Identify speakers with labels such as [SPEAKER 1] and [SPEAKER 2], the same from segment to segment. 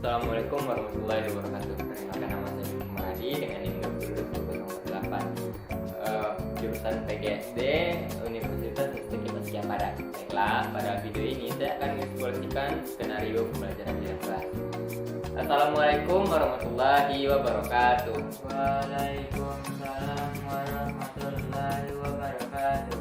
[SPEAKER 1] Assalamualaikum warahmatullahi wabarakatuh. Perkenalkan, nama saya Bima Maradi dengan NIM 2020-8, jurusan PGSD Universitas Mustika Sia Padat. Baiklah, pada video ini saya akan mengeksplorasikan skenario pembelajaran di kelas. Assalamualaikum warahmatullahi wabarakatuh.
[SPEAKER 2] Waalaikumsalam warahmatullahi wabarakatuh.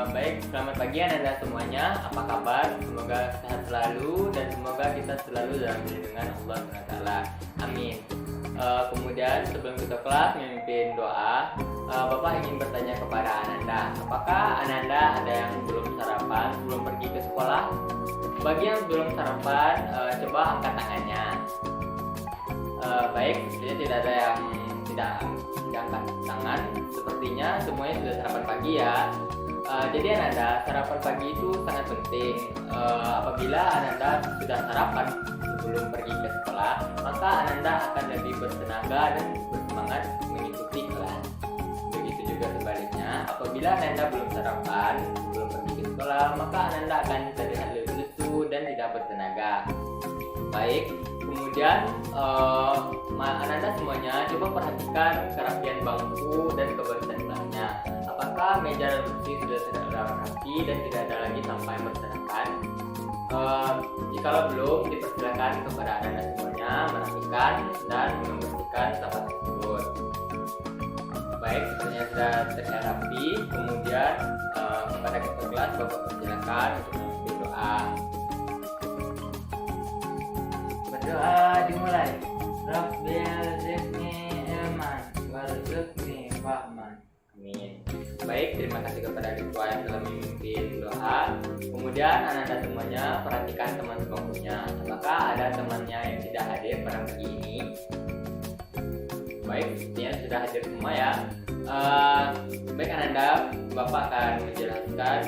[SPEAKER 1] Baik, selamat pagi Anda semuanya. Apa kabar? Semoga sehat selalu dan semoga kita selalu dalam lindungan Allah SWT. Amin. Kemudian sebelum kita kelas memimpin doa, Bapak ingin bertanya kepada Ananda, apakah Ananda ada yang belum sarapan sebelum pergi ke sekolah? Bagi yang belum sarapan, coba angkat tangannya. Baik, sepertinya tidak ada yang tidak angkat tangan. Sepertinya semuanya sudah sarapan pagi ya. Jadi Ananda, sarapan pagi itu sangat penting. Apabila Ananda sudah sarapan sebelum pergi ke sekolah, maka Ananda akan lebih bertenaga dan bersemangat mengikuti kelas. Begitu juga sebaliknya, apabila Ananda belum sarapan sebelum pergi ke sekolah, maka Ananda akan terlihat lebih lesu dan tidak bertenaga. Baik, kemudian Ananda semuanya coba perhatikan kerapian bangku dan kebersihan kelasnya. Apakah meja dan kursi sudah tidak rapi dan tidak ada lagi sampah yang berserakan? Jikalau belum, dipersilakan kepada Ananda semuanya merapikan dan membersihkan sampah tersebut. Baik, sepertinya sudah terlihat rapi. Kemudian kepada ketua kelas, Bapak persilakan untuk memimpin doa.
[SPEAKER 2] Berdoa dimulai. Rabbil zidni ilman warzuqni fahman.
[SPEAKER 1] Amin. Baik, terima kasih kepada ketua yang telah memimpin doa. Kemudian Ananda semuanya perhatikan teman sebangkunya. Apakah ada temannya yang tidak hadir pada pagi ini? Baik, sepertinya sudah hadir semua ya. Baik Ananda, Bapak akan menjelaskan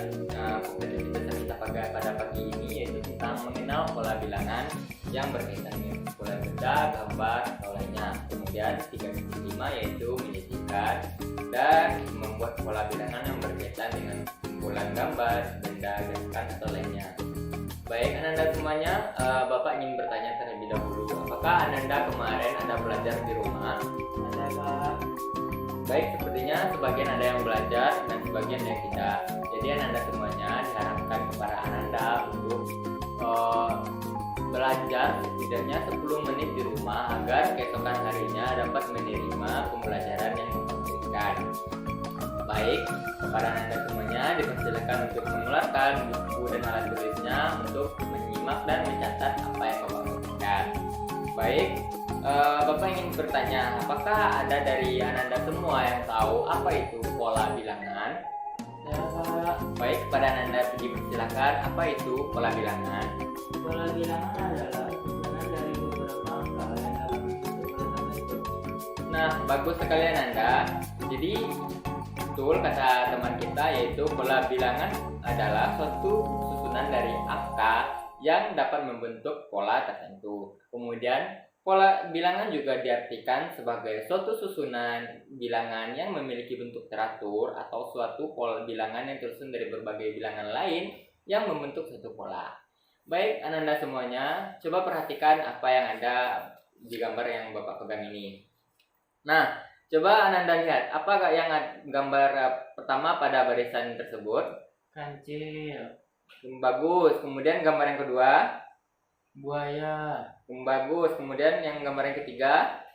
[SPEAKER 1] kompetitif kita pada pagi ini, yaitu tentang mengenal pola bilangan yang berkaitan dengan pola benda, gambar, atau lainnya. Kemudian 3.5 yaitu menyisihkan dan membuat pola bilangan yang berkaitan dengan kumpulan gambar, benda, gerakan, atau lainnya. Baik Ananda semuanya, Bapak ingin bertanya terlebih dahulu, apakah Ananda kemarin Anda belajar di rumah?
[SPEAKER 2] Ada Pak.
[SPEAKER 1] Baik, sepertinya sebagian ada yang belajar dan sebagian yang tidak. Jadi Ananda semuanya diharapkan kepada Ananda untuk belajar setidaknya 10 menit di rumah agar keesokan harinya dapat menerima pembelajaran yang diberikan. Baik, kepada Anda semuanya dipersilakan untuk mengeluarkan buku dan alat tulisnya untuk menyimak dan mencatat apa yang Bapak berikan. Baik, Bapak ingin bertanya, apakah ada dari Ananda semua yang tahu apa itu pola bilangan?
[SPEAKER 2] Ya Pak.
[SPEAKER 1] Baik, kepada Ananda dipersilakan, apa itu pola bilangan?
[SPEAKER 2] Pola bilangan adalah hubungan dari beberapa angka yang dalam bentuk pola itu.
[SPEAKER 1] Nah, bagus sekali Ananda. Jadi betul kata teman kita, yaitu pola bilangan adalah suatu susunan dari angka yang dapat membentuk pola tertentu. Kemudian pola bilangan juga diartikan sebagai suatu susunan bilangan yang memiliki bentuk teratur atau suatu pola bilangan yang tersusun dari berbagai bilangan lain yang membentuk satu pola. Baik, Ananda semuanya, coba perhatikan apa yang ada di gambar yang Bapak pegang ini. Nah, coba Ananda lihat, apa yang gambar pertama pada barisan tersebut?
[SPEAKER 2] Kancil,
[SPEAKER 1] Bagus. Kemudian gambar yang kedua?
[SPEAKER 2] buaya,
[SPEAKER 1] Bagus. Kemudian yang gambar yang ketiga?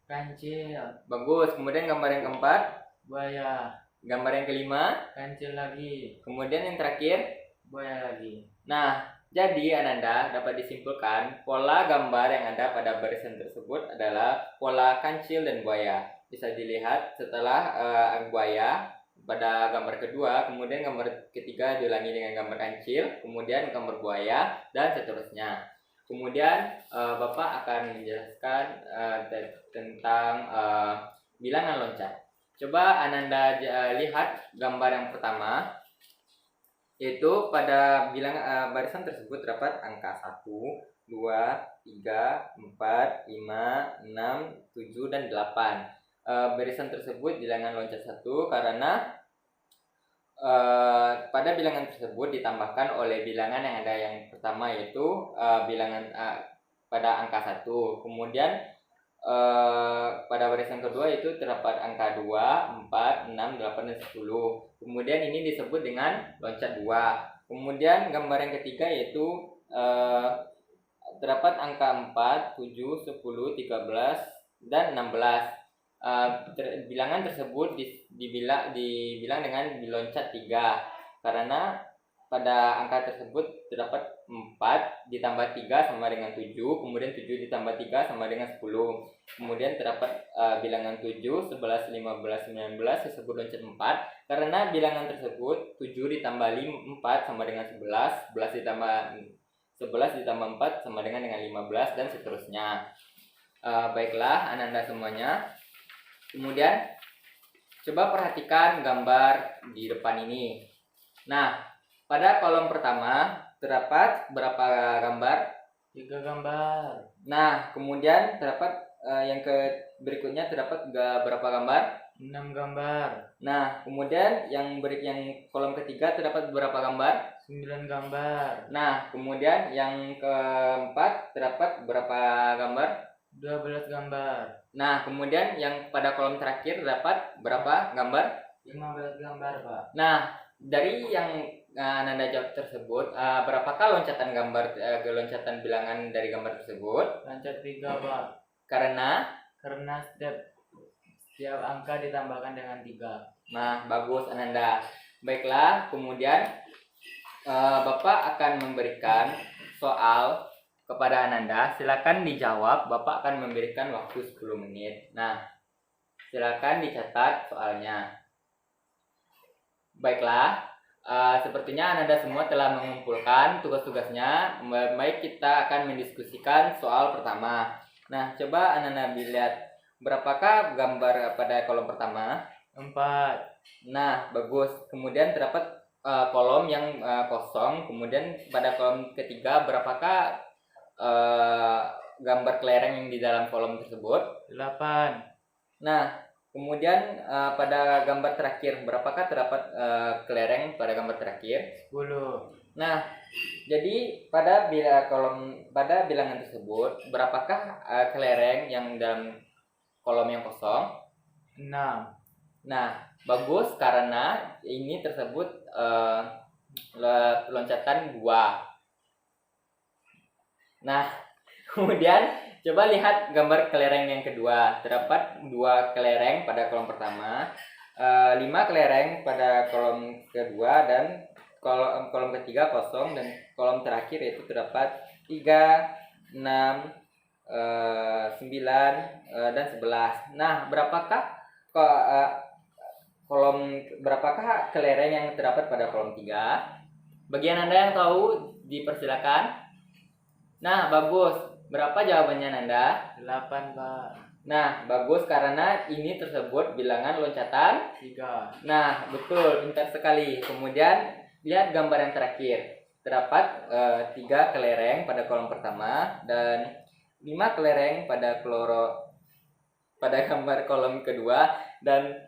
[SPEAKER 2] kancil,
[SPEAKER 1] Bagus. Kemudian gambar yang keempat?
[SPEAKER 2] buaya,
[SPEAKER 1] Gambar yang kelima?
[SPEAKER 2] kancil lagi,
[SPEAKER 1] Kemudian yang terakhir?
[SPEAKER 2] buaya lagi.
[SPEAKER 1] Nah, jadi Ananda dapat disimpulkan pola gambar yang ada pada barisan tersebut adalah pola kancil dan buaya. Bisa dilihat setelah buaya pada gambar kedua, kemudian gambar ketiga diulangi dengan gambar kancil, kemudian gambar buaya, dan seterusnya. Kemudian Bapak akan menjelaskan tentang bilangan loncat. Coba Ananda lihat gambar yang pertama, yaitu pada barisan tersebut terdapat angka 1, 2, 3, 4, 5, 6, 7, dan 8. Barisan tersebut bilangan loncat 1 karena pada bilangan tersebut ditambahkan oleh bilangan yang ada yang pertama, yaitu bilangan pada angka 1. Kemudian pada barisan kedua itu terdapat angka 2, 4, 6, 8, dan 10. Kemudian ini disebut dengan loncat 2. Kemudian gambar yang ketiga yaitu terdapat angka 4, 7, 10, 13, dan 16. Bilangan tersebut dibilang dengan diloncat 3 karena pada angka tersebut terdapat 4 ditambah 3 sama dengan 7, kemudian 7 ditambah 3 sama dengan 10. Kemudian terdapat bilangan 7, 11, 15, 19 disebut loncat 4 karena bilangan tersebut 7 ditambah 4 sama dengan 11, 11 ditambah 4 sama dengan 15, dan seterusnya. Baiklah Ananda semuanya. Kemudian coba perhatikan gambar di depan ini. Nah, pada kolom pertama terdapat berapa gambar?
[SPEAKER 2] 3 gambar.
[SPEAKER 1] Nah, kemudian terdapat yang berikutnya terdapat berapa gambar?
[SPEAKER 2] 6 gambar.
[SPEAKER 1] Nah, kemudian yang kolom ketiga terdapat berapa gambar?
[SPEAKER 2] 9 gambar.
[SPEAKER 1] Nah, kemudian yang keempat terdapat berapa gambar?
[SPEAKER 2] 12 gambar.
[SPEAKER 1] Nah, kemudian yang pada kolom terakhir terdapat berapa gambar?
[SPEAKER 2] 15 gambar, Pak.
[SPEAKER 1] Nah, dari yang Ananda jawab tersebut, berapakah loncatan loncatan bilangan dari gambar tersebut?
[SPEAKER 2] Loncat 3, Pak.
[SPEAKER 1] Karena
[SPEAKER 2] setiap angka ditambahkan dengan 3.
[SPEAKER 1] Nah, bagus Ananda. Baiklah, kemudian Bapak akan memberikan soal kepada Ananda. Silakan dijawab. Bapak akan memberikan waktu 10 menit. Nah, silakan dicatat soalnya. Baiklah, sepertinya Ananda semua telah mengumpulkan tugas-tugasnya. Baik, kita akan mendiskusikan soal pertama. Nah, coba Ananda lihat berapakah gambar pada kolom pertama?
[SPEAKER 2] 4.
[SPEAKER 1] Nah, bagus. Kemudian terdapat kolom yang kosong. Kemudian pada kolom ketiga berapakah gambar kelereng yang di dalam kolom tersebut?
[SPEAKER 2] 8.
[SPEAKER 1] Nah, kemudian pada gambar terakhir berapakah terdapat kelereng pada gambar terakhir?
[SPEAKER 2] 10.
[SPEAKER 1] Nah, jadi pada bilangan tersebut berapakah kelereng yang dalam kolom yang kosong?
[SPEAKER 2] 6.
[SPEAKER 1] Nah, bagus karena ini tersebut loncatan 2. Nah, kemudian coba lihat gambar kelereng yang kedua. Terdapat 2 kelereng pada kolom pertama, 5 kelereng pada kolom kedua, dan kolom ketiga kosong, dan kolom terakhir itu terdapat 3, 6, 9, dan 11. Nah, berapakah kelereng yang terdapat pada kolom 3? Bagian Anda yang tahu dipersilakan. Nah, bagus. Berapa jawabannya Nanda?
[SPEAKER 2] 8, Pak.
[SPEAKER 1] Nah, bagus karena ini tersebut bilangan loncatan
[SPEAKER 2] 3.
[SPEAKER 1] Nah, betul, pintar sekali. Kemudian lihat gambar yang terakhir. Terdapat 3 kelereng pada kolom pertama dan 5 kelereng pada gambar kolom kedua, dan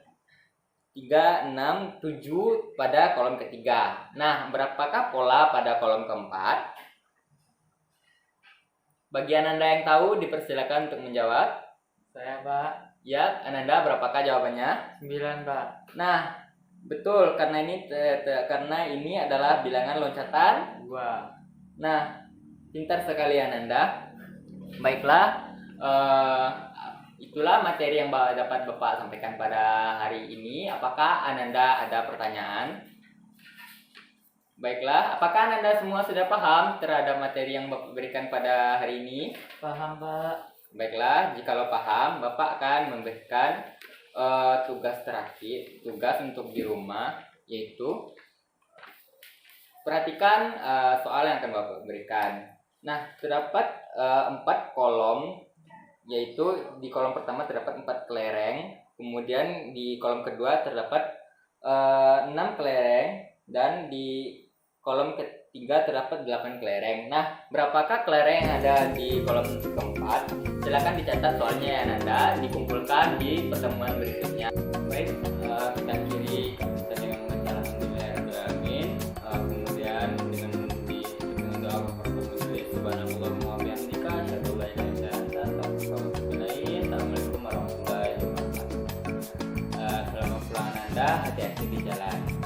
[SPEAKER 1] 3, 6, 7 pada kolom ketiga. Nah, berapakah pola pada kolom keempat? Bagian Anda yang tahu dipersilakan untuk menjawab.
[SPEAKER 2] Saya, Pak.
[SPEAKER 1] Ya, Ananda berapakah jawabannya?
[SPEAKER 2] 9, Pak.
[SPEAKER 1] Nah, betul karena ini adalah bilangan loncatan
[SPEAKER 2] 2.
[SPEAKER 1] Nah, pintar sekali Ananda. Baiklah, itulah materi yang dapat Bapak sampaikan pada hari ini. Apakah Ananda ada pertanyaan? Baiklah, apakah Ananda semua sudah paham terhadap materi yang Bapak berikan pada hari ini?
[SPEAKER 2] Paham, Pak.
[SPEAKER 1] Baiklah, jikalau paham, Bapak akan memberikan tugas untuk di rumah, yaitu perhatikan soal yang akan Bapak berikan. Nah, terdapat 4 kolom, yaitu di kolom pertama terdapat 4 kelereng, kemudian di kolom kedua terdapat 6 kelereng, dan di kolom ketiga terdapat 8 kelereng. Nah, berapakah kelereng yang ada di kolom keempat? Silakan dicatat soalnya ya Nanda, dikumpulkan di pertemuan berikutnya. Baik, kita akhiri dengan membaca alhamdulillahirobbilalamin. Kemudian dengan doa kepada majelis subhanallah wa bihamdika asyhadu Anda hati-hati di jalan.